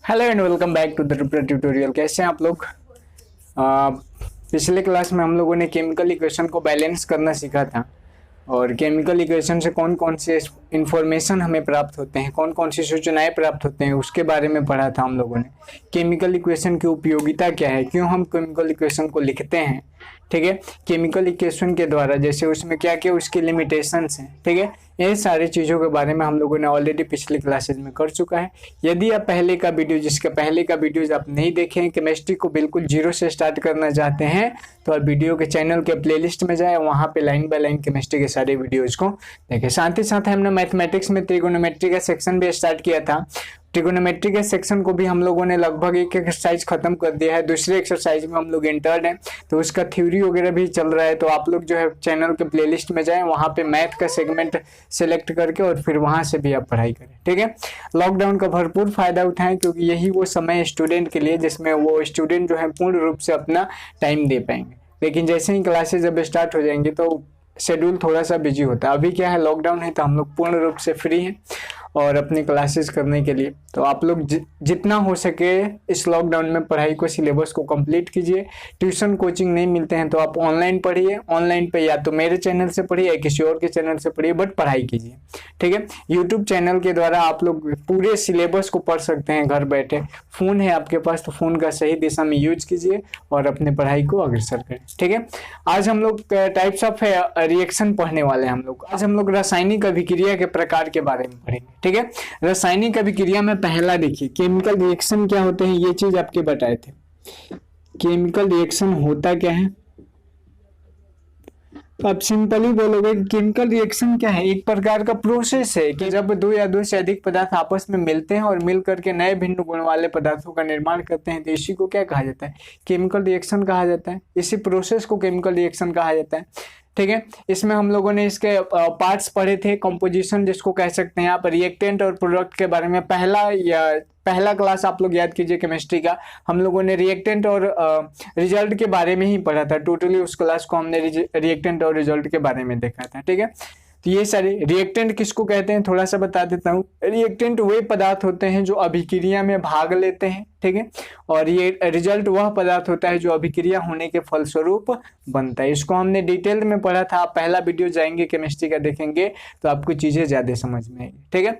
Hello and welcome back to the tutorial. कैसे हैं आप लोग? पिछले क्लास में हम लोगों ने केमिकल इक्वेशन को बैलेंस करना सीखा था और केमिकल इक्वेशन से कौन कौन से इंफॉर्मेशन हमें प्राप्त होते हैं, कौन कौन सी सूचनाएं प्राप्त होते हैं, उसके बारे में पढ़ा था हम लोगों ने। केमिकल इक्वेशन की उपयोगिता क्या है, क्यों हम केमिकल इक्वेशन को लिखते हैं, ठीक है। केमिकल इक्वेशन के द्वारा जैसे उसमें क्या क्या उसकी लिमिटेशंस हैं, ठीक है। ये सारी चीज़ों के बारे में हम लोगों ने ऑलरेडी पिछले क्लासेज में कर चुका है। यदि आप पहले का वीडियोज आप नहीं देखे हैं, केमिस्ट्री को बिल्कुल जीरो से स्टार्ट करना चाहते हैं, तो आप वीडियो के चैनल के प्लेलिस्ट में जाए, वहाँ पे लाइन बाय लाइन केमिस्ट्री के सारे वीडियोज को देखें। साथ ही साथ हमने मैथमेटिक्स में ट्रिगोनोमेट्री का सेक्शन भी स्टार्ट किया था। ट्रिगोनोमेट्री के सेक्शन को भी हम लोगों ने लगभग एक एक्सरसाइज खत्म कर दिया है। दूसरे एक्सरसाइज में हम लोग इंटर्ड हैं, तो उसका थ्योरी वगैरह भी चल रहा है। तो आप लोग जो है चैनल के प्लेलिस्ट में जाएं, वहाँ पे मैथ का सेगमेंट सेलेक्ट करके और फिर वहाँ से भी आप पढ़ाई करें, ठीक है। लॉकडाउन का भरपूर फायदा उठाएं, क्योंकि यही वो समय है स्टूडेंट के लिए जिसमें वो स्टूडेंट जो है पूर्ण रूप से अपना टाइम दे पाएंगे। लेकिन जैसे ही क्लासेस जब स्टार्ट हो जाएंगे तो शेड्यूल थोड़ा सा बिजी होता है। अभी क्या है, लॉकडाउन है, तो हम लोग पूर्ण रूप से फ्री हैं और अपनी क्लासेस करने के लिए। तो आप लोग जितना हो सके इस लॉकडाउन में पढ़ाई को, सिलेबस को कंप्लीट कीजिए। ट्यूशन कोचिंग नहीं मिलते हैं तो आप ऑनलाइन पढ़िए। ऑनलाइन पे या तो मेरे चैनल से पढ़िए या किसी और के चैनल से पढ़िए, बट पढ़ाई कीजिए, ठीक है। यूट्यूब चैनल के द्वारा आप लोग पूरे सिलेबस को पढ़ सकते हैं घर बैठे। फ़ोन है आपके पास तो फ़ोन का सही दिशा में यूज कीजिए और अपने पढ़ाई को अग्रसर करें, ठीक है। आज हम लोग टाइप्स ऑफ रिएक्शन पढ़ने वाले हैं। आज हम लोग रासायनिक अभिक्रिया के प्रकार के बारे में पढ़ेंगे, ठीक है। रासायनिक अभिक्रिया में पहला देखिए, केमिकल रिएक्शन क्या होते हैं, ये चीज आपके बताए थे। केमिकल रिएक्शन होता क्या है, तो आप सिंपली बोलोगे केमिकल रिएक्शन क्या है, एक प्रकार का प्रोसेस है कि जब दो या दो से अधिक पदार्थ आपस में मिलते हैं और मिल करके नए भिन्न गुण वाले पदार्थों का निर्माण करते हैं, तो इसी को क्या कहा जाता है, केमिकल रिएक्शन कहा जाता है। इसी प्रोसेस को केमिकल रिएक्शन कहा जाता है, ठीक है। इसमें हम लोगों ने इसके पार्ट्स पढ़े थे, कंपोजिशन जिसको कह सकते हैं आप, रिएक्टेंट और प्रोडक्ट के बारे में पहला क्लास आप लोग याद कीजिए केमिस्ट्री का। हम लोगों ने रिएक्टेंट और रिजल्ट के बारे में ही पढ़ा था। टोटली उस क्लास को हमने रिएक्टेंट और रिजल्ट के बारे में देखा था, ठीक है। तो ये सारे रिएक्टेंट किसको कहते हैं थोड़ा सा बता देता हूँ। रिएक्टेंट वे पदार्थ होते हैं जो अभिक्रिया में भाग लेते हैं, ठीक है। और ये रिजल्ट वह पदार्थ होता है जो अभिक्रिया होने के फलस्वरूप बनता है। इसको हमने डिटेल में पढ़ा था। आप पहला वीडियो जाएंगे केमिस्ट्री का देखेंगे तो आपको चीजें ज्यादा समझ में आएगी, ठीक है।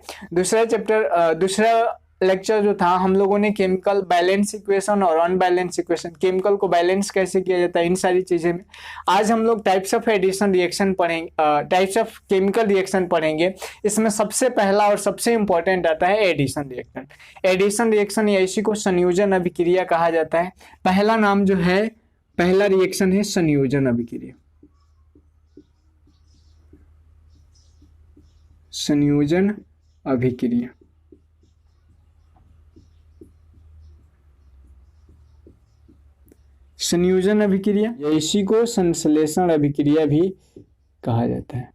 दूसरा लेक्चर जो था, हम लोगों ने केमिकल बैलेंस इक्वेशन और अनबैलेंस इक्वेशन, केमिकल को बैलेंस कैसे किया जाता है, इन सारी चीजें में आज हम लोग टाइप्स ऑफ एडिशन रिएक्शन पढ़ेंगे, टाइप्स ऑफ केमिकल रिएक्शन पढ़ेंगे। इसमें सबसे पहला और सबसे इंपॉर्टेंट आता है एडिशन रिएक्शन। एडिशन रिएक्शन या इसी को संयोजन अभिक्रिया कहा जाता है। पहला नाम जो है, पहला रिएक्शन है संयोजन अभिक्रिया। संयोजन अभिक्रिया, संयोजन अभिक्रिया या इसी को संश्लेषण अभिक्रिया भी कहा जाता है,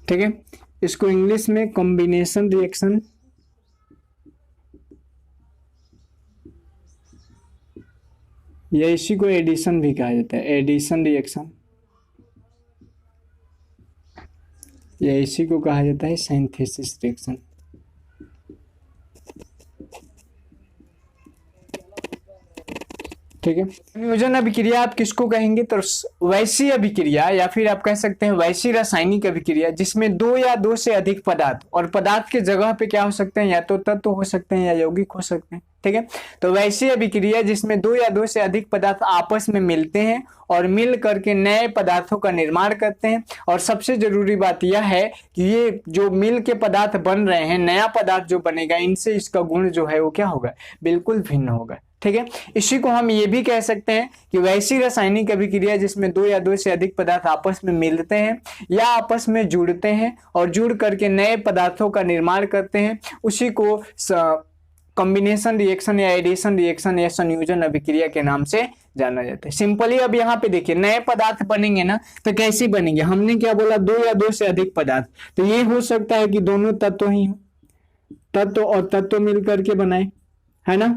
ठीक है। इसको इंग्लिश में कॉम्बिनेशन रिएक्शन या इसी को एडिशन भी कहा जाता है, एडिशन रिएक्शन या इसी को कहा जाता है सिंथेसिस रिएक्शन, ठीक है। संयोजन अभिक्रिया आप किसको कहेंगे, तो वैसी अभिक्रिया या फिर आप कह सकते हैं वैसी रासायनिक अभिक्रिया जिसमें दो या दो से अधिक पदार्थ, और पदार्थ के जगह पे क्या हो सकते हैं, या तो तत्व हो सकते हैं या यौगिक हो सकते हैं, ठीक है। तो वैसी अभिक्रिया जिसमें दो या दो से अधिक पदार्थ आपस में मिलते हैं और मिल करके नए पदार्थों का निर्माण करते हैं। और सबसे जरूरी बात यह है कि ये जो मिल के पदार्थ बन रहे हैं, नया पदार्थ जो बनेगा, इनसे इसका गुण जो है वो क्या होगा, बिल्कुल भिन्न होगा, ठीक है। इसी को हम ये भी कह सकते हैं कि वैसी रासायनिक अभिक्रिया जिसमें दो या दो से अधिक पदार्थ आपस में मिलते हैं या आपस में जुड़ते हैं और जुड़ करके नए पदार्थों का निर्माण करते हैं, उसी को कॉम्बिनेशन रिएक्शन या एडिशन रिएक्शन या संयोजन अभिक्रिया के नाम से जाना जाता है। सिंपली अब यहाँ पे देखिए, नए पदार्थ बनेंगे ना, तो कैसे बनेंगे, हमने क्या बोला, दो या दो से अधिक पदार्थ। तो ये हो सकता है कि दोनों तत्व ही हो, तत्व और तत्व मिलकर के बनाए, है ना।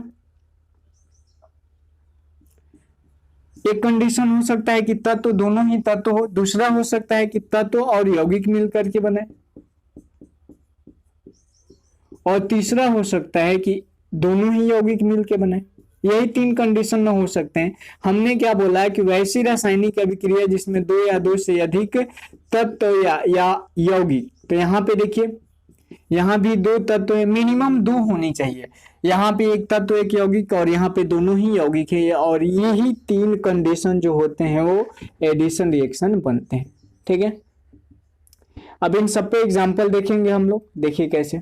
एक कंडीशन हो सकता है कि तत्व दोनों ही तत्व हो, दूसरा हो सकता है कि तत्व और यौगिक मिल करके बने, और तीसरा हो सकता है कि दोनों ही यौगिक मिलके बने। यही तीन कंडीशन में हो सकते हैं। हमने क्या बोला है कि वैसी रासायनिक अभिक्रिया जिसमें दो या दो से अधिक तत्व या यौगिक, तो यहाँ पे देखिए यहाँ भी दो तत्व है, मिनिमम दो होनी चाहिए। यहाँ पे एक तत्व एक यौगिक और यहाँ पे दोनों ही यौगिक है, और यही तीन कंडीशन जो होते हैं वो एडिशन रिएक्शन बनते हैं। ठीक है, अब इन सब पे एग्जांपल देखेंगे हम लोग। देखिए कैसे।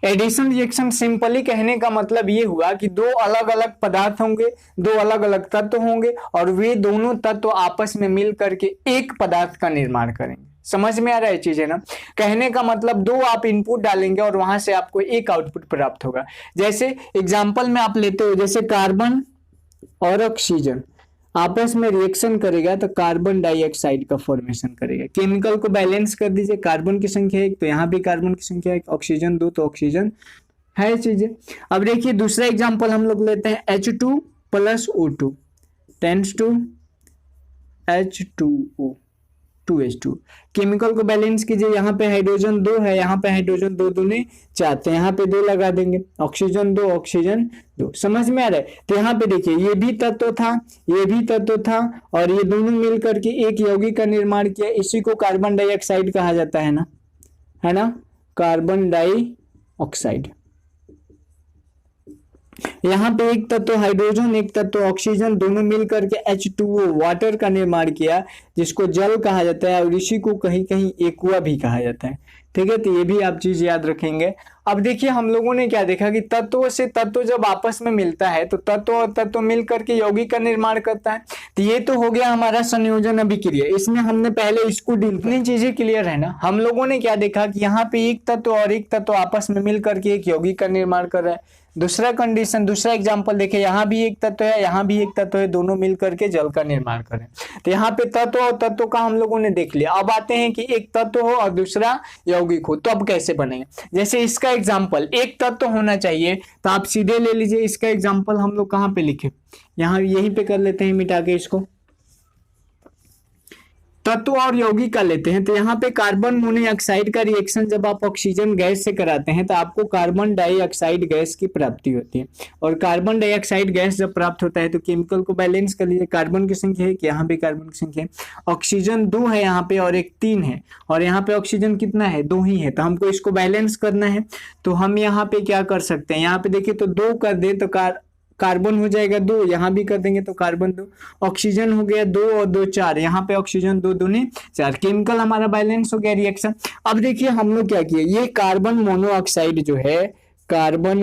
एडिशन रिएक्शन सिंपली कहने का मतलब ये हुआ कि दो अलग अलग पदार्थ होंगे, दो अलग अलग तत्व होंगे, और वे दोनों तत्व आपस में मिल करके एक पदार्थ का निर्माण करेंगे। समझ में आ रहा है चीजें ना। कहने का मतलब दो आप इनपुट डालेंगे और वहां से आपको एक आउटपुट प्राप्त होगा। जैसे एग्जांपल में आप लेते हो, जैसे कार्बन और ऑक्सीजन आपस में रिएक्शन करेगा तो कार्बन डाइऑक्साइड का फॉर्मेशन करेगा। केमिकल को बैलेंस कर दीजिए, कार्बन की संख्या एक तो यहाँ भी कार्बन की संख्या एक, ऑक्सीजन दो तो ऑक्सीजन है चीजें। अब देखिए दूसरा एग्जांपल हम लोग लेते हैं H2 plus O2 tends to H2O 2H2। Chemical को बैलेंस कीजिए, यहाँ पे हाइड्रोजन दो है, यहाँ पे हाइड्रोजन दो दूने चार, तो यहाँ पे दो लगा देंगे, ऑक्सीजन दो ऑक्सीजन दो। समझ में आ रहा है। तो यहाँ पे देखिए ये भी तत्व था, ये भी तत्व था, और ये दोनों मिल करके एक यौगिक का निर्माण किया। इसी को कार्बन डाइऑक्साइड कहा जाता है ना, कार्बन डाइऑक्साइड। यहाँ पे एक तत्व हाइड्रोजन एक तत्व ऑक्सीजन दोनों मिलकर के H2O वाटर का निर्माण किया, जिसको जल कहा जाता है, और इसी को कहीं कहीं एक्वा भी कहा जाता है। ठीक है, तो ये भी आप चीज याद रखेंगे। अब देखिए हम लोगों ने क्या देखा कि तत्वों से तत्व जब आपस में मिलता है तो तत्व और तत्व मिल करके यौगिक का निर्माण करता है। तो ये तो हो गया हमारा संयोजन अभिक्रिया, इसमें हमने पहले इसको डील, इतनी चीजें क्लियर है ना। हम लोगों ने क्या देखा कि यहाँ पे एक तत्व और एक तत्व आपस में मिल करके एक यौगिक का निर्माण कर रहा है। दूसरा कंडीशन, दूसरा एग्जांपल देखिए, यहाँ भी एक तत्व है, यहाँ भी एक तत्व है, दोनों मिल करके जल का निर्माण करें। तो यहाँ पे तत्व और तत्व का हम लोगों ने देख लिया। अब आते हैं कि एक तत्व हो और दूसरा यौगिक हो, तो अब कैसे बनेगा। जैसे इसका एग्जांपल, एक तत्व होना चाहिए, तो आप सीधे ले लीजिए। इसका एग्जांपल हम लोग कहाँ पे लिखे, यहाँ यहीं पे कर लेते हैं, मिटा के इसको। तत्व और यौगिक का लेते हैं, तो यहाँ पे कार्बन मोनोऑक्साइड का रिएक्शन जब आप ऑक्सीजन गैस से कराते हैं तो आपको कार्बन डाइऑक्साइड गैस की प्राप्ति होती है। और कार्बन डाइऑक्साइड गैस जब प्राप्त होता है तो केमिकल को बैलेंस कर लीजिए। कार्बन की संख्या है, यहाँ पे कार्बन की संख्या है, ऑक्सीजन दो है यहाँ पे और एक तीन है, और यहाँ पे ऑक्सीजन कितना है, दो ही है। तो हमको इसको बैलेंस करना है, तो हम यहाँ पे क्या कर सकते हैं, यहाँ पे देखिए तो दो कर दे तो कार्बन हो जाएगा दो, यहाँ भी कर देंगे तो कार्बन दो, ऑक्सीजन हो गया दो और दो चार, यहाँ पे ऑक्सीजन दो दूनी चार, केमिकल हमारा बैलेंस हो गया रिएक्शन। अब देखिए हम लोग क्या किए, ये कार्बन मोनोऑक्साइड जो है, कार्बन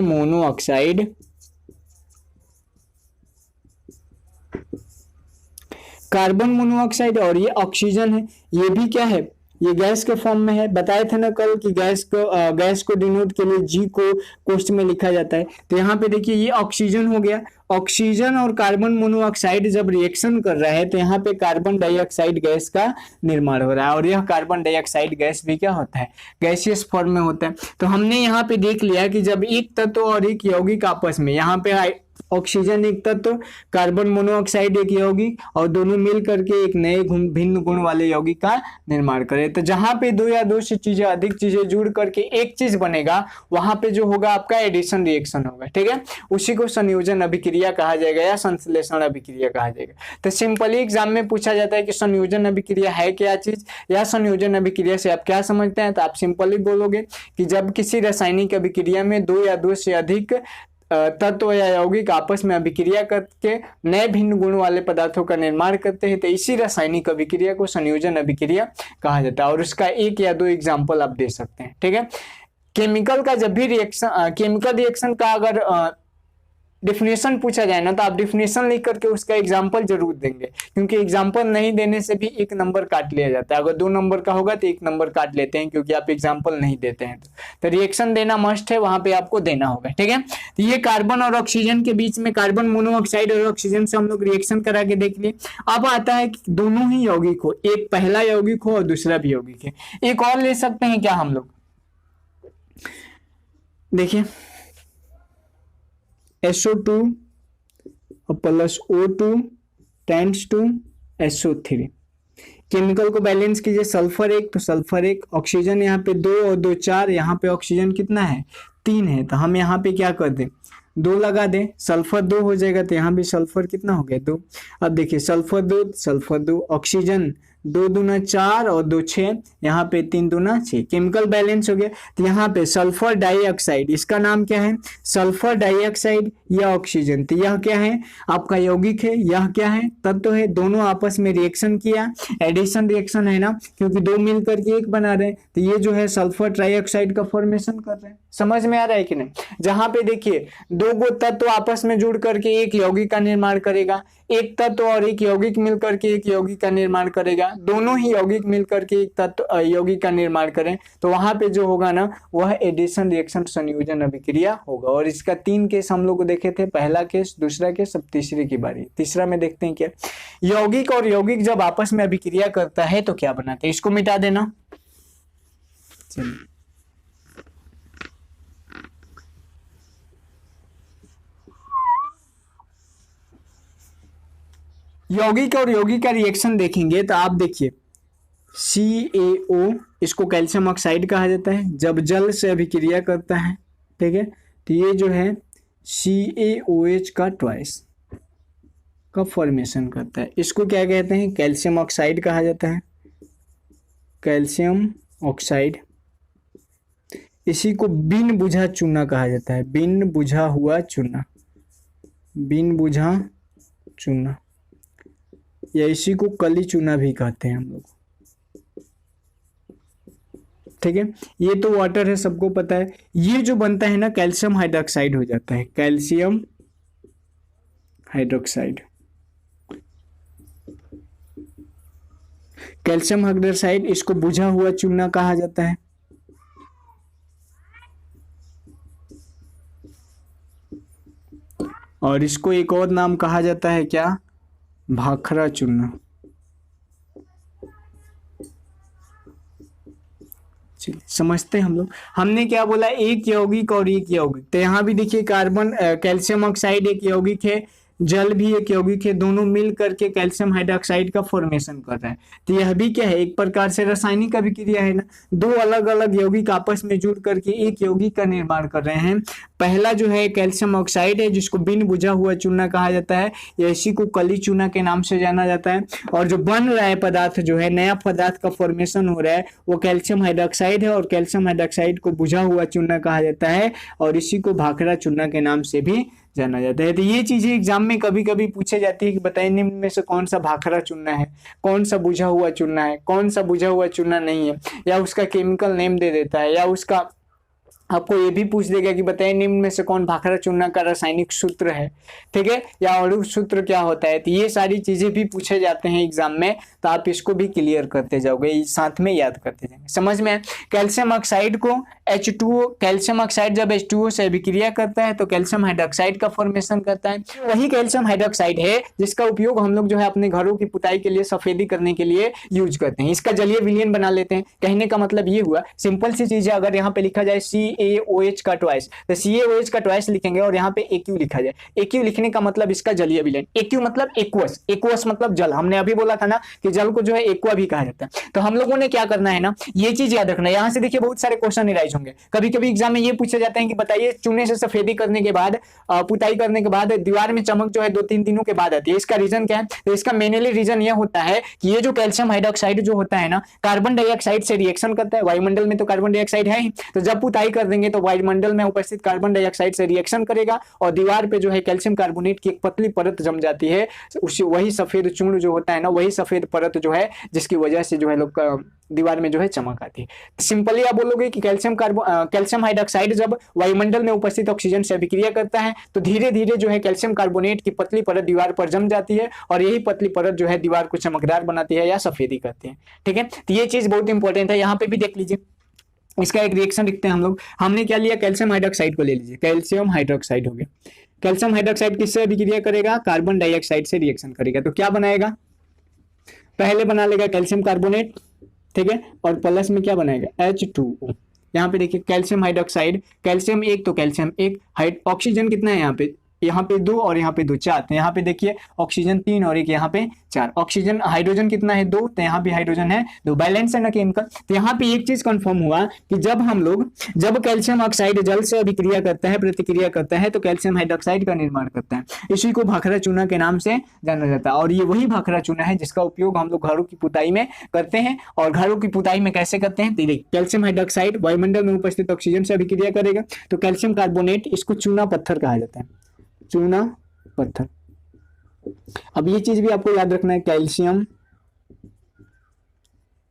मोनोऑक्साइड और ये ऑक्सीजन है, ये भी क्या है, ये गैस के फॉर्म में है। बताए थे ना कल कि गैस को डिनोट के लिए जी को कोष्ठ में लिखा जाता है। तो यहाँ पे देखिए ये ऑक्सीजन हो गया, ऑक्सीजन और कार्बन मोनोऑक्साइड जब रिएक्शन कर रहा है तो यहाँ पे कार्बन डाइऑक्साइड गैस का निर्माण हो रहा है, और यह कार्बन डाइऑक्साइड गैस भी क्या होता है, गैसियस फॉर्म में होता है। तो हमने यहाँ पे देख लिया कि जब एक तत्व और एक यौगिक आपस में, यहाँ पे ऑक्सीजन एक तत्व, कार्बन मोनोऑक्साइड एक यौगिक, और दोनों मिल करके एक नए भिन्न गुण वाले यौगिक का निर्माण करें। तो जहां पे दो या दो से चीजें अधिक चीजें जुड़ करके एक चीज बनेगा, वहां पे जो होगा आपका एडिशन रिएक्शन होगा। ठीक है, उसी को संयोजन अभिक्रिया कहा जाएगा या संश्लेषण अभिक्रिया कहा जाएगा। तो सिंपली एग्जाम में पूछा जाता है कि संयोजन अभिक्रिया है क्या चीज, या संयोजन अभिक्रिया से आप क्या समझते हैं, तो आप सिंपली बोलोगे कि जब किसी रासायनिक अभिक्रिया में दो या दो से अधिक तत्व या यौगिक आपस में अभिक्रिया करके नए भिन्न गुण वाले पदार्थों का निर्माण करते हैं, तो इसी रासायनिक अभिक्रिया को संयोजन अभिक्रिया कहा जाता है। और उसका एक या दो एग्जाम्पल आप दे सकते हैं। ठीक है, केमिकल का जब भी रिएक्शन, केमिकल रिएक्शन का अगर डिफिनेशन पूछा जाए ना, तो आप डिफिनेशन लिख करके उसका एग्जाम्पल जरूर देंगे, क्योंकि एग्जाम्पल नहीं देने से भी एक नंबर काट लिया जाता है। अगर दो नंबर का होगा तो एक नंबर काट लेते हैं, क्योंकि आप एग्जाम्पल नहीं देते हैं। तो रिएक्शन देना मस्ट है, वहां पे आपको देना होगा। ठीक है, तो ये कार्बन और ऑक्सीजन के बीच में, कार्बन मोनोऑक्साइड और ऑक्सीजन से हम लोग रिएक्शन करा के देख लिए। अब आता है कि दोनों ही यौगिक हो, एक पहला यौगिक हो और दूसरा भी यौगिक है। एक और ले सकते हैं क्या हम लोग, देखिए SO2 और plus O2 tends to SO3। Chemical को बैलेंस कीजिए, सल्फर 1 तो सल्फर 1, ऑक्सीजन यहाँ पे 2 और 2 4, यहाँ पे ऑक्सीजन कितना है 3 है, तो हम यहाँ पे क्या कर दें 2 लगा दें, सल्फर 2 हो जाएगा, तो यहाँ भी सल्फर कितना हो गया 2। अब देखिए सल्फर 2 ऑक्सीजन 2 दूना 4 और 2 6, यहाँ पे 3 दूना 6, केमिकल बैलेंस हो गया। तो यहाँ पे सल्फर डाइऑक्साइड, इसका नाम क्या है सल्फर डाइऑक्साइड या ऑक्सीजन, तो यह क्या है आपका यौगिक है, यह क्या है तत्व है, दोनों आपस में रिएक्शन किया, एडिशन रिएक्शन है ना, क्योंकि 2 मिल करके 1 बना रहे हैं, तो ये जो है सल्फर ट्राइऑक्साइड का फॉर्मेशन कर रहे हैं। समझ में आ रहा है कि नहीं, जहां पे देखिए 2 गो तत्व आपस में जुड़ करके एक यौगिक का निर्माण करेगा, एक तत्व और एक यौगिक मिल करके एक यौगिक का निर्माण करेगा, दोनों ही यौगिक मिल करके एक तत्व यौगिक का निर्माण करें, तो वहां पे जो होगा ना वह एडिशन रिएक्शन संयोजन अभिक्रिया होगा। और इसका 3 केस हम लोग देखे थे, पहला केस, दूसरा केस, अब तीसरे की बारी, तीसरा में देखते हैं क्या यौगिक और यौगिक जब आपस में अभिक्रिया करता है तो क्या बनाते हैं, इसको मिटा देना। चलिए यौगिक और यौगिक का रिएक्शन देखेंगे तो आप देखिए CaO, इसको कैल्शियम ऑक्साइड कहा जाता है, जब जल से अभिक्रिया करता है, ठीक है, तो ये जो है CaOH का ट्वाइस का फॉर्मेशन करता है, इसको क्या कहते हैं कैल्शियम ऑक्साइड कहा जाता है, कैल्शियम ऑक्साइड। इसी को बिन बुझा चूना कहा जाता है, बिन बुझा हुआ चूना, बिन बुझा चूना, या इसी को कली चूना भी कहते हैं हम लोग, ठीक है। ये तो वाटर है, सबको पता है। ये जो बनता है ना कैल्शियम हाइड्रोक्साइड हो जाता है, कैल्शियम हाइड्रोक्साइड, कैल्शियम हाइड्रोक्साइड, इसको बुझा हुआ चूना कहा जाता है। और इसको एक और नाम कहा जाता है क्या, भाखड़ा चूना। समझते हैं हम लोग, हमने क्या बोला एक यौगिक और एक यौगिक, तो यहाँ भी देखिए कार्बन कैल्शियम ऑक्साइड एक यौगिक है, जल भी एक यौगिक है, दोनों मिल करके कैल्शियम हाइड्रोक्साइड का फॉर्मेशन कर रहा है। तो यह भी क्या है एक प्रकार से रासायनिक अभिक्रिया है ना, 2 अलग अलग यौगिक आपस में जुड़ करके एक यौगिक का निर्माण कर रहे हैं। पहला जो है कैल्शियम ऑक्साइड है, जिसको बिन बुझा हुआ चूना कहा जाता है, या इसी को कली चूना के नाम से जाना जाता है। और जो बन रहा है पदार्थ, जो है नया पदार्थ का फॉर्मेशन हो रहा है, वो कैल्शियम हाइड्रोक्साइड है, और कैल्शियम हाइड्रोक्साइड को बुझा हुआ चूना कहा जाता है, और इसी को भाखड़ा चूना के नाम से भी जाना जाता है। तो ये चीजें एग्जाम में कभी कभी पूछे जाती है कि बताइए निम्न में से कौन सा भाखड़ा चूना है, कौन सा बुझा हुआ चूना है, कौन सा बुझा हुआ चूना नहीं है, या उसका केमिकल नेम दे देता है, या उसका आपको ये भी पूछ देगा कि बताइए निम्न में से कौन भाखड़ा चूना का रासायनिक सूत्र है, ठीक है, या अणु सूत्र क्या होता है। तो ये सारी चीजें भी पूछे जाते हैं एग्जाम में, तो आप इसको भी क्लियर करते जाओगे, साथ में याद करते जाएंगे। समझ में? कैल्शियम ऑक्साइड को H2O, कैल्शियम ऑक्साइड जब H2O से अभिक्रिया करता है तो कैल्शियम हाइड्रोक्साइड का फॉर्मेशन करता है। वही कैल्शियम हाइड्रोक्साइड है जिसका उपयोग हम लोग जो है अपने घरों की पुताई के लिए, सफेदी करने के लिए यूज करते हैं। इसका जलीय विलयन बना लेते हैं। कहने का मतलब ये हुआ, सिंपल सी चीज है, अगर यहाँ पे लिखा जाए CaOH का ट्वाइस, तो CaOH का ट्वाइस लिखेंगे और यहाँ पे AQ लिखा जाए। AQ लिखने का मतलब इसका जलीय विलयन, AQ मतलब एक्वस, एक्वस मतलब जल। हमने अभी बोला था ना कि जल को जो है एक्वा भी कहा जाता है। तो हम लोगों ने क्या करना है ना, ये चीज याद रखना है। यहाँ से देखिए बहुत सारे क्वेश्चन राइज होंगे। कभी कभी एग्जाम में ये पूछे जाते हैं कि बताइए चूने से सफेदी करने के बाद, पुताई करने के बाद दीवार में चमक जो है 2-3 दिनों के बाद आती है, इसका रीजन क्या है? तो इसका मेनली रीजन यह होता है कि ये जो कैल्शियम हाइड्रोक्साइड जो होता है ना, कार्बन डाइऑक्साइड से रिएक्शन करता है। वायुमंडल में तो कार्बन डाइऑक्साइड है ही, तो जब पुताई कर देंगे तो वायुमंडल में उपस्थित कार्बन डाइऑक्साइड से रिएक्शन करेगा और दीवार पे जो है कैल्शियम कार्बोनेट की एक पतली परत जम जाती है। वही सफेद चूर्ण जो होता है ना, वही सफेद परत जो है जिसकी वजह से जो है लोग दीवार में जो है चमक आती है। सिंपली आप बोलोगे कि कैल्शियम हाइड्रोक्साइड जब वायुमंडल में उपस्थित ऑक्सीजन से अभिक्रिया करता है तो धीरे धीरे जो है कैल्शियम कार्बोनेट की पतली परत दीवार पर जम जाती है और यही पतली परत जो है दीवार को चमकदार बनाती है या सफेदी करती है। ठीक है, तो ये चीज बहुत इंपॉर्टेंट है। यहाँ पे भी देख लीजिए, इसका एक रिएक्शन लिखते हैं हम लोग। हमने क्या लिया, कैल्शियम हाइड्रोक्साइड को ले लीजिए, कैल्शियम हाइड्रोक्साइड हो गया। कैल्शियम हाइड्रोक्साइड किससे अभिक्रिया करेगा? कार्बन डाइऑक्साइड से रिएक्शन करेगा। तो क्या बनाएगा? पहले बना लेगा कैल्शियम कार्बोनेट, ठीक है, और प्लस में क्या बनाएगा? H2O। यहाँ पे देखिए कैल्शियम हाइड्रोक्साइड, कैल्शियम 1 तो कैल्शियम 1, ऑक्सीजन कितना है यहाँ पे? यहाँ पे 2 और यहाँ पे 2, 4। तो यहाँ पे देखिए ऑक्सीजन 3 और एक यहाँ पे 4। ऑक्सीजन हाइड्रोजन कितना है 2, तो यहाँ भी हाइड्रोजन है 2, बैलेंस है ना केमिकल। तो यहाँ पे एक चीज कंफर्म हुआ कि जब कैल्शियम ऑक्साइड जल से अभिक्रिया करता है, प्रतिक्रिया करता है, तो कैल्शियम हाइड्रोक्साइड का निर्माण करता है। इसी को भाखड़ा चूना के नाम से जाना जाता है। और ये वही भाखड़ा चूना है जिसका उपयोग हम लोग घरों की पुताई में करते हैं। और घरों की पुताई में कैसे करते हैं, देखिए कैल्शियम हाइड्रोक्साइड वायुमंडल में उपस्थित ऑक्सीजन से अभिक्रिया करेगा तो कैल्शियम कार्बोनेट, इसको चूना पत्थर कहा जाता है, चूना पत्थर। अब ये चीज भी आपको याद रखना है, कैल्शियम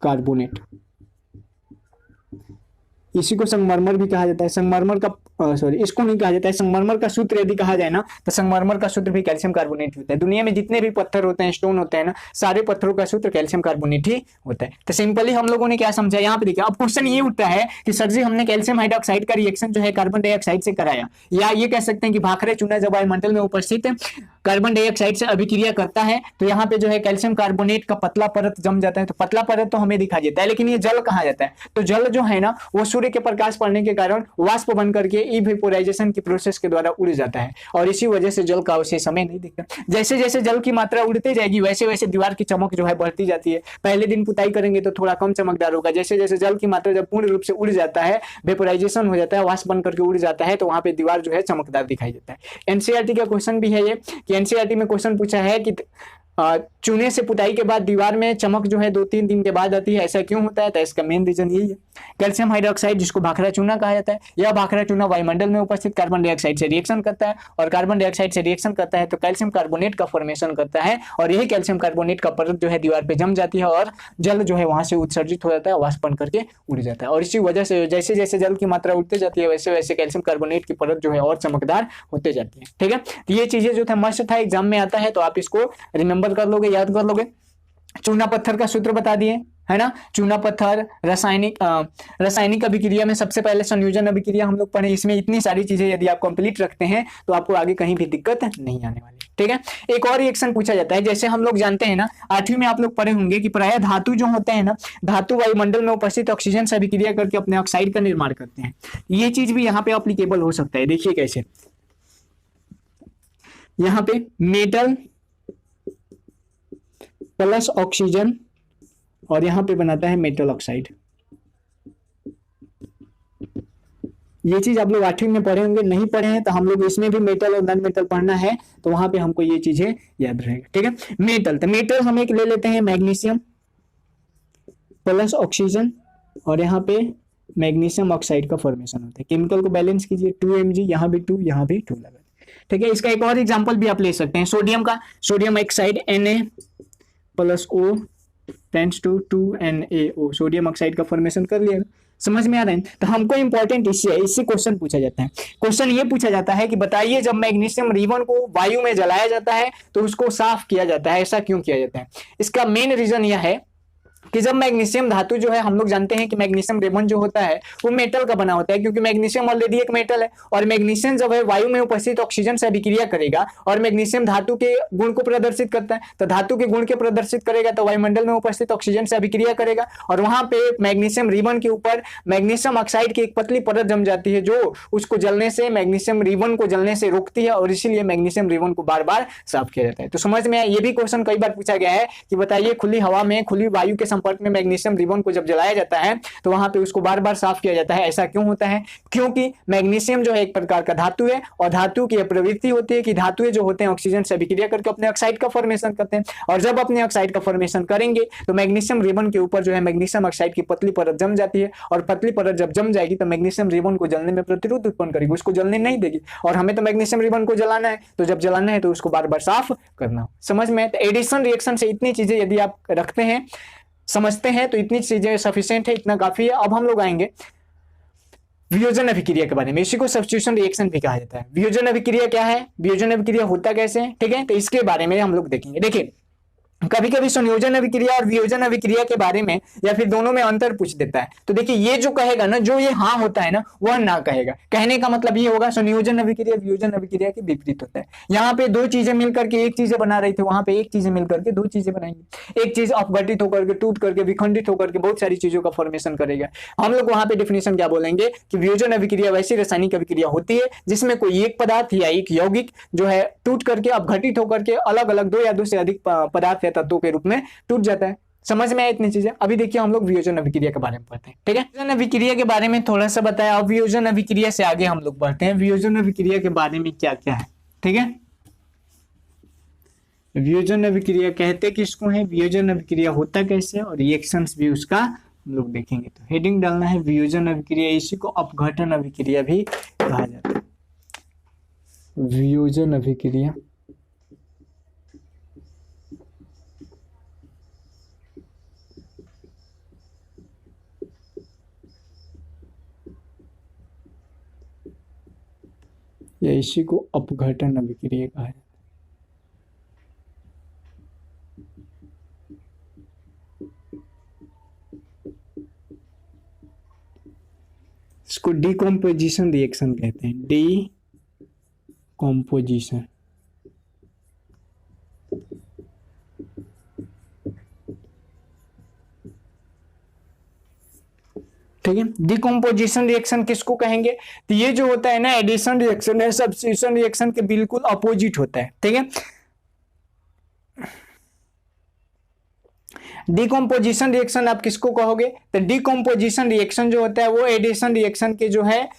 कार्बोनेट, इसी को संगमरमर भी कहा जाता है। संगमरमर का सॉरी इसको नहीं कहा जाता है, संगमरमर का सूत्र यदि कहा जाए ना तो संगमरमर का सूत्र भी कैल्शियम कार्बोनेट होता है। दुनिया में जितने भी पत्थर होते हैं, स्टोन होते हैं ना, सारे पत्थरों का सूत्र कैल्शियम कार्बोनेट ही होता है। तो सिंपली हम लोगों ने क्या समझा यहाँ पे देखिए। अब क्वेश्चन ये उठता है कि सर जी हमने कैल्शियम हाइड्रोक्साइड का रिएक्शन जो है कार्बन डाइऑक्साइड से कराया, या ये कह सकते हैं कि भाखड़ा चूना जब वायुमंडल में उपस्थित कार्बन डाइऑक्साइड से अभिक्रिया करता है तो यहाँ पे जो है कैल्शियम कार्बोनेट का पतला परत जम जाता है। तो पतला परत तो हमें दिखा देता है, लेकिन ये जल कहाँ जाता है, तो जल जो है ना वो सूर्य के प्रकाश पड़ने के कारण वाष्प बन करके इवेपोराइजेशन की प्रोसेस के द्वारा उड़ जाता है, और इसी वजह से जल का अवशेष हमें नहीं दिखता। जैसे जैसे जल की मात्रा उड़ते जाएगी वैसे वैसे दीवार की चमक जो है बढ़ती जाती है। पहले दिन पुताई करेंगे तो थोड़ा कम चमकदार होगा, जैसे जैसे जल की मात्रा जब पूर्ण रूप से उड़ जाता है, वेपोराइजेशन हो जाता है, वाष्प बन करके उड़ जाता है, तो वहां पे दीवार जो है चमकदार दिखाई देता है। एनसीईआरटी का क्वेश्चन भी है ये कि एनसीईआरटी में क्वेश्चन पूछा है कि चूने से पुताई के बाद दीवार में चमक जो है 2-3 दिन के बाद आती है, ऐसा क्यों होता है, तो इसका मेन रीजन यही है। कैल्शियम हाइड्रोक्साइड जिसको भाखड़ा चूना कहा जाता है, यह भाखड़ा चूना वायुमंडल में उपस्थित कार्बन डाइऑक्साइड से रिएक्शन करता है, और कार्बन डाइऑक्साइड से रिएक्शन करता है तो कैल्शियम कार्बोनेट का फॉर्मेशन करता है, और यही कैल्शियम कार्बोनेट का परत जो है दीवार पे जम जाती है और जल जो है वहां से उत्सर्जित हो जाता है, वाष्प बन करके उड़ जाता है। और इसी वजह से जैसे जैसे जल की मात्रा उड़ती जाती है वैसे वैसे कैल्शियम कार्बोनेट की परत जो है और चमकदार होते जाती है। ठीक है, तो ये चीजें जो था मस्ट था, एग्जाम में आता है तो आप इसको रिमेंबर कर लोगे, याद कर लोगे। चूना पत्थर का सूत्र बता दिए है ना। चूना पत्थर रासायनिक अभिक्रिया में सबसे पहले संयोजन अभिक्रिया हम लोग पढ़े। इसमें इतनी सारी चीजें यदि आप कंप्लीट रखते हैं तो आपको आगे कहीं भी दिक्कत नहीं आने वाली। ठीक है, एक और रिएक्शन पूछा जाता है, जैसे हम लोग जानते हैं ना 8वीं में आप लोग पढ़े होंगे कि प्रायः धातु जो होते हैं ना, धातु वायुमंडल में उपस्थित ऑक्सीजन से अभिक्रिया करके अपने ऑक्साइड का निर्माण करते हैं। ये चीज भी यहाँ पे अप्लीकेबल हो सकता है। देखिए कैसे, यहाँ पे मेटल प्लस ऑक्सीजन और यहां पे बनाता है मेटल ऑक्साइड। ये चीज आप लोग 8वीं में पढ़े होंगे, नहीं पढ़े हैं तो हम लोग इसमें भी मेटल और नॉन मेटल पढ़ना है तो वहां पे हमको ये चीजें याद रहेगा। ठीक है, मेटल, तो मेटल हम एक ले लेते हैं मैग्नीशियम प्लस ऑक्सीजन, और यहाँ पे मैग्नीशियम ऑक्साइड का फॉर्मेशन होता है। केमिकल को बैलेंस कीजिए, 2 mg, यहाँ भी 2, यहाँ भी 2 लगा। ठीक है, इसका एक और एग्जाम्पल भी आप ले सकते हैं सोडियम का, sodium oxide Na plus O tends to 2NaO, sodium oxide का फॉर्मेशन कर लिया। समझ में आ रहा है। तो हमको इंपॉर्टेंट इससे क्वेश्चन पूछा जाता है। क्वेश्चन ये पूछा जाता है कि बताइए जब मैग्नीशियम रिबन को वायु में जलाया जाता है तो उसको साफ किया जाता है, ऐसा क्यों किया जाता है। इसका मेन रीजन यह है कि जब मैग्नीशियम धातु जो है, हम लोग जानते हैं कि मैग्नीशियम रिबन जो होता है वो मेटल का बना होता है, क्योंकि मैग्नीशियम ऑलरेडी एक मेटल है, और मैग्नीशियम जब है वायु में उपस्थित ऑक्सीजन से अभिक्रिया करेगा और मैग्नीशियम धातु के गुण को प्रदर्शित करता है, तो धातु के गुण के प्रदर्शित करेगा तो वायुमंडल में उपस्थित ऑक्सीजन से अभिक्रिया करेगा, और वहां पे मैग्नीशियम रिबन के ऊपर मैग्नीशियम ऑक्साइड की एक पतली परत जम जाती है जो उसको जलने से, मैग्नीशियम रिबन को जलने से रोकती है, और इसीलिए मैग्नीशियम रिबन को बार बार साफ किया जाता है। तो समझ में ये भी क्वेश्चन कई बार पूछा गया है कि बताइए खुली हवा में, खुली वायु के संपर्क में मैग्नीशियम रिबन को जब जलाया जाता है तो वहां पे उसको बार बार साफ किया जाता है, ऐसा क्यों होता है। क्योंकि मैग्नीशियम जो है एक प्रकार का धातु है, और धातु की प्रवृत्ति होती है कि धातुएं जो होते हैं ऑक्सीजन से अभिक्रिया करके अपने ऑक्साइड का फॉर्मेशन करते हैं, और जब अपने ऑक्साइड का फॉर्मेशन करेंगे तो मैग्नीशियम रिबन के ऊपर जो है मैग्नीशियम ऑक्साइड की पतली परत जम जाती है, और पतली परत जब जम जाएगी तो मैग्नीशियम रिबन को जलने में प्रतिरोध उत्पन्न करेगी, उसको जलने नहीं देगी, और हमें तो मैग्नीशियम रिबन को जलाना है, तो जब जलाना है तो उसको बार बार साफ करना हो। समझ में। एडिशन रिएक्शन से इतनी चीजें यदि आप रखते हैं, समझते हैं, तो इतनी चीजें सफिशिएंट है, इतना काफी है। अब हम लोग आएंगे वियोजन अभिक्रिया के बारे में। इसी को सब्स्टिट्यूशन रिएक्शन भी कहा जाता है। वियोजन अभिक्रिया क्या है, वियोजन अभिक्रिया होता कैसे है, ठीक है, तो इसके बारे में हम लोग देखेंगे। देखिए कभी कभी संयोजन अभिक्रिया और वियोजन अभिक्रिया के बारे में या फिर दोनों में अंतर पूछ देता है। तो देखिए ये जो कहेगा ना, जो ये हाँ होता है ना, वह ना कहेगा। कहने का मतलब ये होगा संयोजन अभिक्रिया वियोजन अभिक्रिया के विपरीत होता है। यहाँ पे दो चीजें मिलकर के एक चीजें बना रही थी, वहां पे एक चीजें मिलकर के दो चीजें बनाएंगे। एक चीज अपघटित होकर के, टूट करके, विखंडित होकर के बहुत सारी चीजों का फॉर्मेशन करेगा। हम लोग वहां पे डेफिनेशन क्या बोलेंगे कि वियोजन अभिक्रिया वैसी रासायनिक अभिक्रिया होती है जिसमें कोई एक पदार्थ या एक यौगिक जो है टूट करके, अपघटित होकर के अलग अलग दो या दो से अधिक पदार्थ या तत्वों के रूप में टूट जाता है। समझ में आया इतनी चीजें? अभी देखिए हम लोग वियोजन अभिक्रिया के बारे में पढ़ते हैं। ठीक है, वियोजन अभिक्रिया के बारे में थोड़ा सा बताया। अब वियोजन अभिक्रिया से आगे हम लोग बढ़ते हैं, वियोजन अभिक्रिया के बारे में क्या क्या है। ठीक है, वियोजन अभिक्रिया कहते किसको है, वियोजन अभिक्रिया होता कैसे, और रिएक्शंस भी उसका हम लोग देखेंगे। तो हेडिंग डालना है वियोजन अभिक्रिया, इसी को अपघटन अभिक्रिया भी कहा जाता है। वियोजन अभिक्रिया या इसी को अपघटन अभिक्रिया कहा जाता है। इसको डीकम्पोजिशन रिएक्शन कहते हैं, डीकम्पोजिशन। ठीक है, डिकम्पोजिशन रिएक्शन किसको कहेंगे, तो ये जो होता है ना एडिशन रिएक्शन है, सब्स्टिट्यूशन रिएक्शन के बिल्कुल अपोजिट होता है। ठीक है, डिकम्पोजिशन रिएक्शन आप किसको कहोगे, तो डिकम्पोजिशन रिएक्शन जो होता है वो एडिशन रिएक्शन के जो है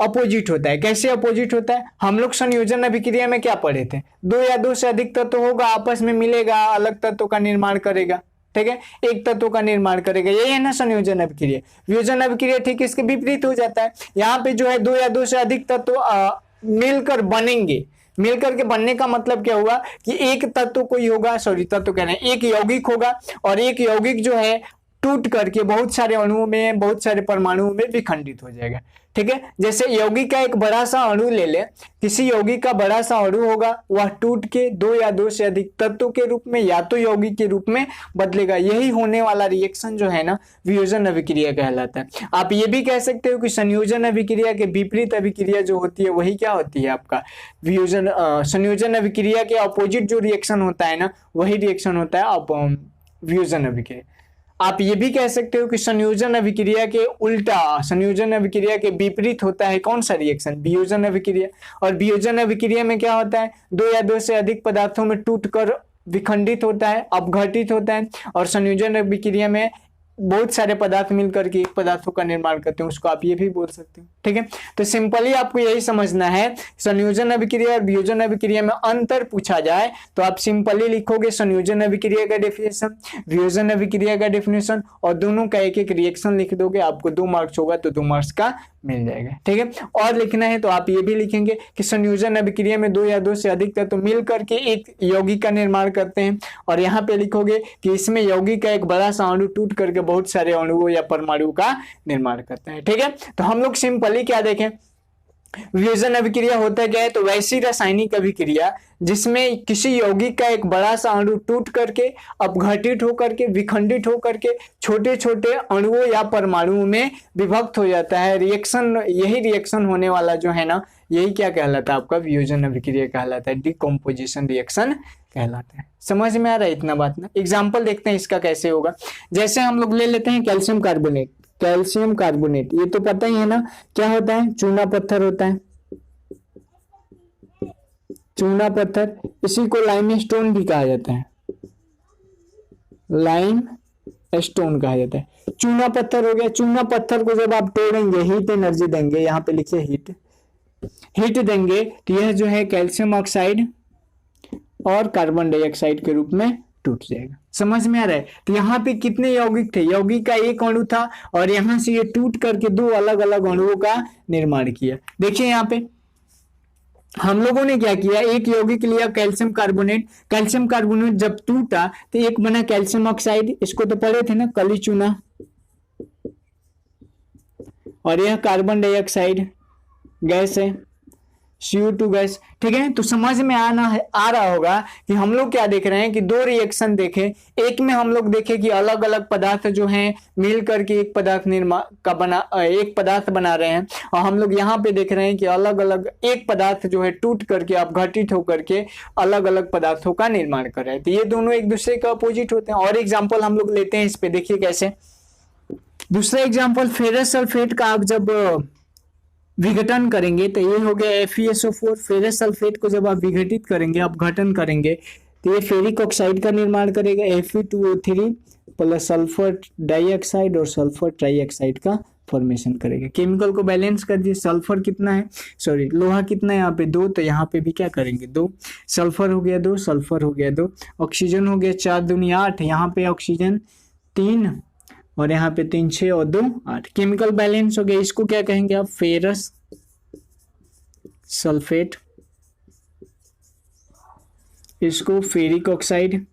अपोजिट होता है। कैसे अपोजिट होता है, हम लोग संयोजन अभिक्रिया में क्या पढ़े थे, दो या दो से अधिक तत्व होगा, आपस में मिलेगा, अलग तत्व का निर्माण करेगा। ठीक है, एक तत्व का निर्माण करेगा, यही है ना संयोजन अभिक्रिया। वियोजन अभिक्रिया ठीक इसके विपरीत हो जाता है। यहाँ पे जो है दो या दो से अधिक तत्व मिलकर बनेंगे। मिलकर के बनने का मतलब क्या हुआ कि एक तत्व कोई होगा, सॉरी तत्व कह रहे हैं, एक यौगिक होगा, और एक यौगिक जो है टूट करके बहुत सारे अणुओं में, बहुत सारे परमाणुओं में विखंडित हो जाएगा। ठीक है, जैसे यौगिक का एक बड़ा सा अणु ले ले, किसी यौगिक का बड़ा सा अणु होगा, वह टूट के दो या दो से अधिक तत्वों के रूप में या तो यौगिक के रूप में बदलेगा। यही होने वाला रिएक्शन जो है ना वियोजन अभिक्रिया कहलाता है। आप ये भी कह सकते हो कि संयोजन अभिक्रिया के विपरीत अभिक्रिया जो होती है वही क्या होती है आपका वियोजन, संयोजन अभिक्रिया के अपोजिट जो रिएक्शन होता है ना वही रिएक्शन होता है वियोजन अभिक्रिया। आप ये भी कह सकते हो कि संयोजन अभिक्रिया के उल्टा, संयोजन अभिक्रिया के विपरीत होता है कौन सा रिएक्शन, वियोजन अभिक्रिया। और वियोजन अभिक्रिया में क्या होता है, दो या दो से अधिक पदार्थों में टूटकर विखंडित होता है, अपघटित होता है। और संयोजन अभिक्रिया में बहुत सारे पदार्थ मिलकर के एक पदार्थों का निर्माण करते हैं, उसको आप ये भी बोल सकते हो। ठीक है, तो सिंपली आपको यही समझना है, संयोजन अभिक्रिया और वियोजन अभिक्रिया में अंतर पूछा जाए तो आप सिंपली लिखोगे संयोजन अभिक्रिया का डेफिनेशन, वियोजन अभिक्रिया का डेफिनेशन, और दोनों का एक एक रिएक्शन लिख दोगे। आपको 2 मार्क्स होगा तो 2 मार्क्स का मिल जाएगा। ठीक है, और लिखना है तो आप ये भी लिखेंगे कि संयोजन अभिक्रिया में दो या दो से अधिक तत्व मिल करके एक यौगिक का निर्माण करते हैं, और यहाँ पे लिखोगे कि इसमें यौगिक का एक बड़ा सा अणु टूट करके बहुत सारे अणुओं या परमाणु का निर्माण करते हैं। ठीक है, तो हम लोग सिंपली क्या देखें, वियोजन अभिक्रिया होता क्या है, तो वैसी रासायनिक अभिक्रिया जिसमें किसी यौगिक का एक बड़ा सा अणु टूट करके, अपघटित होकर के, विखंडित होकर के छोटे छोटे अणुओं या परमाणुओं में विभक्त हो जाता है। रिएक्शन, यही रिएक्शन होने वाला जो है ना, यही क्या कहलाता है आपका वियोजन अभिक्रिया कहलाता है, डिकम्पोजिशन रिएक्शन कहलाता है। समझ में आ रहा है इतना बात ना। एग्जाम्पल देखते हैं इसका कैसे होगा। जैसे हम लोग ले लेते हैं कैल्शियम कार्बोनेट, कैल्शियम कार्बोनेट, ये तो पता ही है ना क्या होता है, चूना पत्थर होता है, चूना पत्थर। इसी को लाइमस्टोन भी कहा जाता है, लाइम स्टोन कहा जाता है। चूना पत्थर हो गया। चूना पत्थर को जब आप तोड़ेंगे, हीट एनर्जी देंगे, यहाँ पे लिखिए हीट, हीट देंगे तो यह जो है कैल्शियम ऑक्साइड और कार्बन डाइऑक्साइड के रूप में टूट जाएगा। समझ में आ रहा है। तो यहाँ पे कितने यौगिक थे, यौगिक का एक अणु था, और यहाँ से ये टूट करके दो अलग अलग अणुओं का निर्माण किया। देखिए यहाँ पे हम लोगों ने क्या किया, एक यौगिक लिया कैल्शियम कार्बोनेट, कैल्शियम कार्बोनेट जब टूटा तो एक बना कैल्शियम ऑक्साइड, इसको तो पढ़े थे ना कली चूना, और यह कार्बन डाइऑक्साइड गैस है। CO2 gas. ठीक है, तो समझ में आ रहा होगा कि हम लोग क्या देख रहे हैं कि दो रिएक्शन देखे, एक में हम लोग देखे कि अलग अलग पदार्थ जो हैं मिल करके एक पदार्थ बना रहे हैं, और हम लोग यहाँ पे देख रहे हैं कि अलग अलग एक पदार्थ जो है टूट करके अपघटित होकर के अलग अलग पदार्थों का निर्माण कर रहे हैं। तो ये दोनों एक दूसरे के अपोजिट होते हैं। और एग्जाम्पल हम लोग लेते हैं इस पे, देखिए कैसे। दूसरा एग्जाम्पल, फेरस सल्फेट का आप जब विघटन करेंगे तो ये हो गया FeSO4। फेरस सल्फेट को जब आप विघटित करेंगे, अपघटन करेंगे, तो ये फेरिक ऑक्साइड का निर्माण करेगा, Fe2O3 प्लस सल्फर डाइऑक्साइड और सल्फर ट्राइऑक्साइड का फॉर्मेशन करेगा। केमिकल को बैलेंस कर दिए, सल्फर कितना है, सॉरी लोहा कितना है यहाँ पे 2, तो यहाँ पे भी क्या करेंगे 2, सल्फर हो गया 2, सल्फर हो गया 2, ऑक्सीजन हो गया 4 दूनी 8, यहाँ पे ऑक्सीजन 3 और यहाँ पे 3 6 और 2 8, केमिकल बैलेंस हो गया। इसको क्या कहेंगे आप, फेरस सल्फेट, इसको फेरिक ऑक्साइड,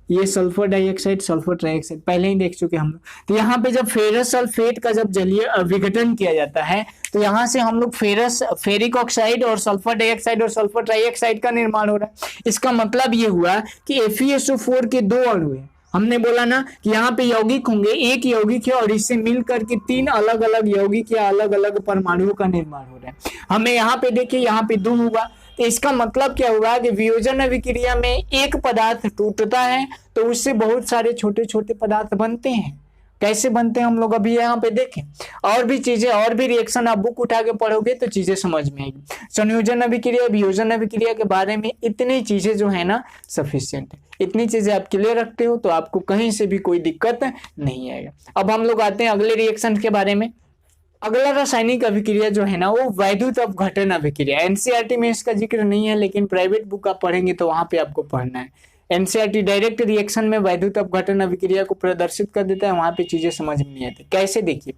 ये सल्फर डाइऑक्साइड, सल्फर ट्राइऑक्साइड पहले ही देख चुके हम लोग। तो यहाँ पे जब फेरस सल्फेट का जब जलीय विघटन किया जाता है तो यहाँ से हम लोग फेरिक ऑक्साइड और सल्फर डाइऑक्साइड और सल्फर ट्राइऑक्साइड का निर्माण हो रहा है। इसका मतलब ये हुआ कि FeSO4 के 2 अणु है। हमने बोला ना कि यहाँ पे यौगिक होंगे, एक यौगिक है और इससे मिलकर के 3 अलग अलग यौगिक या अलग अलग परमाणुओं का निर्माण हो रहा है। हमें यहाँ पे देखिए, यहाँ पे 2 हुआ, तो इसका मतलब क्या हुआ कि वियोजन अभिक्रिया में एक पदार्थ टूटता है तो उससे बहुत सारे छोटे छोटे पदार्थ बनते हैं। कैसे बनते हैं हम लोग अभी यहाँ पे देखें। और भी चीजें, और भी रिएक्शन आप बुक उठा के पढ़ोगे तो चीजें समझ में आएगी। संयोजन अभिक्रिया, वियोजन अभिक्रिया के बारे में इतनी चीजें जो है ना सफिशिएंट है। इतनी चीजें आप क्लियर रखते हो तो आपको कहीं से भी कोई दिक्कत नहीं आएगा। अब हम लोग आते हैं अगले रिएक्शन के बारे में। अगला रासायनिक अभिक्रिया जो है ना वो वैद्युत अपघटन अभिक्रिया। एनसीईआरटी में इसका जिक्र नहीं है, लेकिन प्राइवेट बुक आप पढ़ेंगे तो वहां पे आपको पढ़ना है। एनसीईआरटी डायरेक्ट रिएक्शन में वैद्युत अपघटन अभिक्रिया को प्रदर्शित कर देता है, वहां पे चीजें समझ में नहीं आती। कैसे, देखिए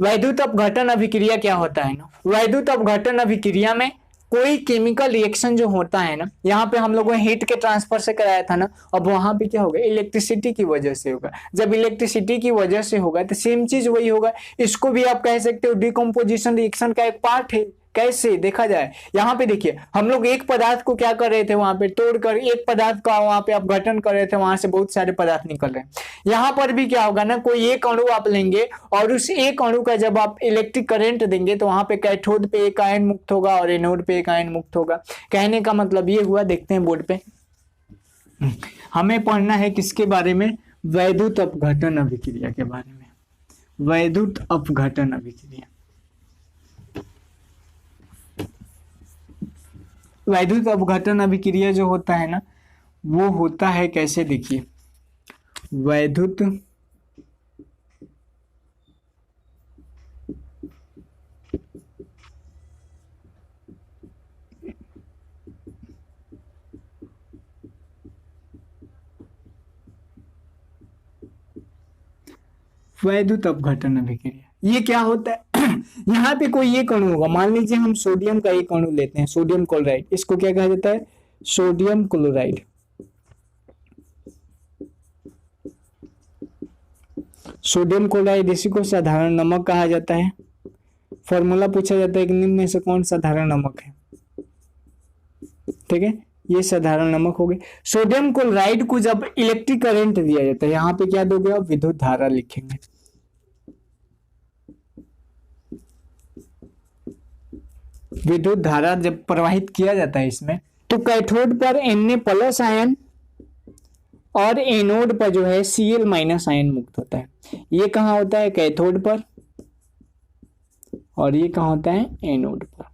वैद्युत अपघटन अभिक्रिया क्या होता है ना, वैद्युत अपघटन अभिक्रिया में कोई केमिकल रिएक्शन जो होता है ना, यहाँ पे हम लोगों ने हीट के ट्रांसफर से कराया था ना, अब वहां पे क्या होगा, इलेक्ट्रिसिटी की वजह से होगा। जब इलेक्ट्रिसिटी की वजह से होगा तो सेम चीज वही होगा। इसको भी आप कह सकते हो डिकम्पोजिशन रिएक्शन का एक पार्ट है। कैसे देखा जाए, यहाँ पे देखिए हम लोग एक पदार्थ को क्या कर रहे थे, वहां पे तोड़कर एक पदार्थ का वहां पे अपघटन कर रहे थे, वहां से बहुत सारे पदार्थ निकल रहे हैं। यहाँ पर भी क्या होगा ना, कोई एक अणु आप लेंगे और उस एक अणु का जब आप इलेक्ट्रिक करंट देंगे तो वहां पे कैथोड पे एक आयन मुक्त होगा और एनोड पे एक आयन मुक्त होगा। कहने का मतलब ये हुआ, देखते हैं बोर्ड पे, हमें पढ़ना है किसके बारे में, वैद्युत अपघटन अभिक्रिया के बारे में। वैद्युत अपघटन अभिक्रिया, वैद्युत अपघटन अभिक्रिया जो होता है ना वो होता है कैसे, देखिए वैद्युत वैद्युत अपघटन अभिक्रिया ये क्या होता है यहाँ पे कोई एक अणु होगा, मान लीजिए हम सोडियम का एक अणु लेते हैं, सोडियम क्लोराइड, इसको क्या कहा जाता है, सोडियम क्लोराइड। सोडियम क्लोराइड इसी को साधारण नमक कहा जाता है। फॉर्मूला पूछा जाता है कि निम्न में से कौन साधारण नमक है, ठीक है, ये साधारण नमक हो गए। सोडियम क्लोराइड को जब इलेक्ट्रिक करंट दिया जाता है, यहाँ पे क्या दोगे आप, विद्युत धारा लिखेंगे। विद्युत धारा जब प्रवाहित किया जाता है इसमें, तो कैथोड पर Na+ आयन और एनोड पर जो है Cl- आयन मुक्त होता है। ये कहाँ होता है, कैथोड पर, और ये कहाँ होता है, एनोड पर।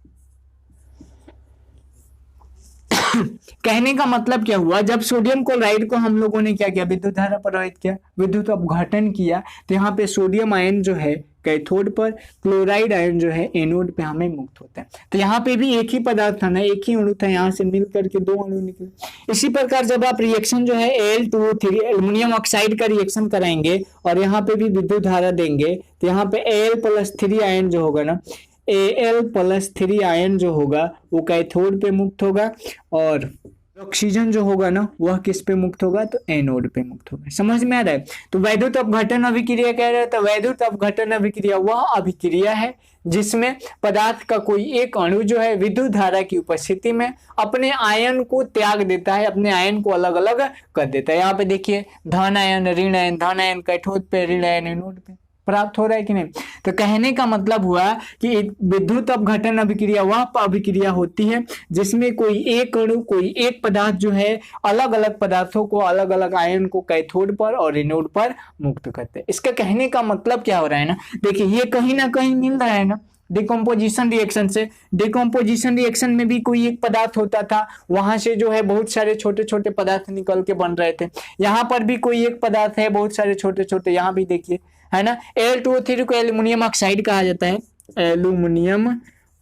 कहने का मतलब क्या हुआ, जब सोडियम क्लोराइड को हम लोगों ने क्या किया, विद्युत धारा प्रवाहित किया, विद्युत अपघटन किया, तो यहाँ पे सोडियम आयन जो है कैथोड पर, क्लोराइड आयन जो है एनोड पे हमें मुक्त होता है। तो यहाँ पे भी एक ही पदार्थ था ना, एक ही अणु था, यहाँ से मिल करके 2 अणु निकले। इसी प्रकार जब आप रिएक्शन जो है Al2O3 एल्युमिनियम ऑक्साइड का रिएक्शन कराएंगे और यहाँ पे भी विद्युत धारा देंगे, तो यहाँ पे Al+3 आयन जो होगा ना, Al+3 आयन जो होगा वो कैथोड पे मुक्त होगा, और ऑक्सीजन जो होगा ना वह किस पे मुक्त होगा, तो एनोड पे मुक्त होगा। समझ में आ रहा है। तो वैद्युत अपघटन अभिक्रिया कह रहे हैं, तो वैद्युत अपघटन अभिक्रिया वह अभिक्रिया है जिसमें पदार्थ का कोई एक अणु जो है विद्युत धारा की उपस्थिति में अपने आयन को त्याग देता है, अपने आयन को अलग अलग कर देता है। यहाँ पे देखिए धन आयन ऋण आयन, धन आयन कैथोड पे, ऋण आयन एनोड पे प्राप्त हो रहा है कि नहीं। तो कहने का मतलब हुआ कि विद्युत अपघटन अभिक्रिया वह अभिक्रिया होती है जिसमें कोई एक अणु, कोई एक पदार्थ जो है अलग अलग पदार्थों को, अलग अलग आयन को कैथोड पर और एनोड पर मुक्त करते हैं। इसका कहने का मतलब क्या हो रहा है ना, देखिए ये कहीं ना कहीं मिल रहा है ना डिकम्पोजिशन रिएक्शन से। डिकम्पोजिशन रिएक्शन में भी कोई एक पदार्थ होता था, वहां से जो है बहुत सारे छोटे छोटे पदार्थ निकल के बन रहे थे। यहाँ पर भी कोई एक पदार्थ है, बहुत सारे छोटे छोटे, यहाँ भी देखिए है ना। Al2O3 को एल्यूमिनियम ऑक्साइड कहा जाता है, एल्यूमिनियम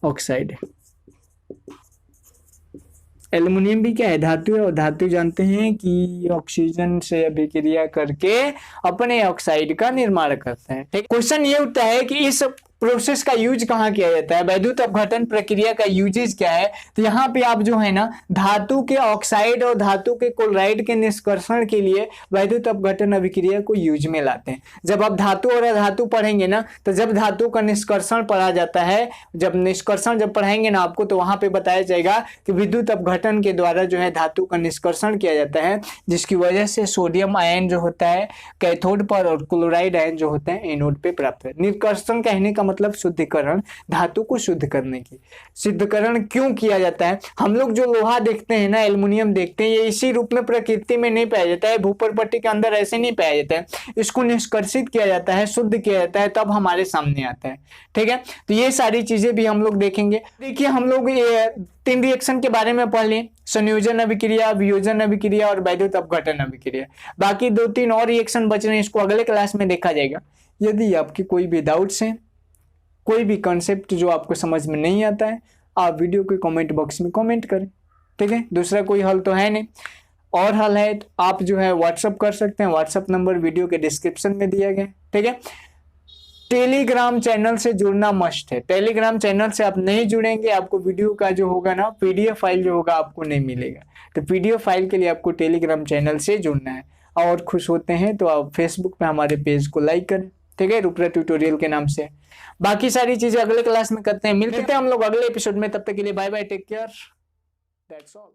ऑक्साइड। एल्युमिनियम भी क्या है, धातु है, और धातु जानते हैं कि ऑक्सीजन से अभिक्रिया करके अपने ऑक्साइड का निर्माण करता है। ठीक, क्वेश्चन ये उठता है कि इस प्रोसेस का यूज कहाँ किया जाता है, वैद्युत अपघटन प्रक्रिया का यूजेज क्या है। तो यहाँ पे आप जो है ना धातु के ऑक्साइड और धातु के क्लोराइड के निष्कर्षण के लिए वैद्युत अपघटन अभिक्रिया को यूज में लाते हैं। जब आप धातु और अधातु पढ़ेंगे ना, तो जब धातु का निष्कर्षण पढ़ा जाता है, जब निष्कर्षण जब पढ़ाएंगे ना आपको, तो वहां पे बताया जाएगा कि विद्युत अपघटन के द्वारा जो है धातु का निष्कर्षण किया जाता है, जिसकी वजह से सोडियम आयन जो होता है कैथोड पर और क्लोराइड आयन जो होते हैं एनोड पे प्राप्त है। निष्कर्षण कहने का मतलब शुद्धिकरण, धातु को शुद्ध करने की। शुद्धिकरण क्यों किया जाता है, हम लोग जो लोहा देखते हैं ना, एल्युमिनियम देखते हैं, ये इसी रूप में प्रकृति में नहीं पाया जाता है, भूपर्पट्टी के अंदर ऐसे नहीं पाया जाता है। इसको निष्कर्षित किया जाता है, शुद्ध किया जाता है, तब हमारे सामने आता है। ठीक है, तो ये सारी चीजें भी हम लोग देखेंगे। देखिए हम लोग ये 3 रिएक्शन के बारे में पढ़ लिए, संयोजन अभिक्रिया, वियोजन अभिक्रिया और वैद्युत अपघटन अभिक्रिया। बाकी 2-3 और रिएक्शन बच रहे हैं, इसको अगले क्लास में देखा जाएगा। यदि आपके कोई भी डाउट्स हैं, कोई भी कॉन्सेप्ट जो आपको समझ में नहीं आता है, आप वीडियो के कमेंट बॉक्स में कमेंट करें। ठीक है, दूसरा कोई हल तो है नहीं। और हल है तो आप जो है व्हाट्सअप कर सकते हैं, व्हाट्सअप नंबर वीडियो के डिस्क्रिप्शन में दिया गया। ठीक है, टेलीग्राम चैनल से जुड़ना मस्ट है। टेलीग्राम चैनल से आप नहीं जुड़ेंगे, आपको वीडियो का जो होगा ना पीडीएफ फाइल जो होगा आपको नहीं मिलेगा। तो पीडीएफ फाइल के लिए आपको टेलीग्राम चैनल से जुड़ना है। और खुश होते हैं तो आप फेसबुक पे हमारे पेज को लाइक करें। ठीक है, रूपरा ट्यूटोरियल के नाम से। बाकी सारी चीजें अगले क्लास में करते हैं, मिलते हैं हम लोग अगले एपिसोड में। तब तक के लिए bye bye, take care, that's all.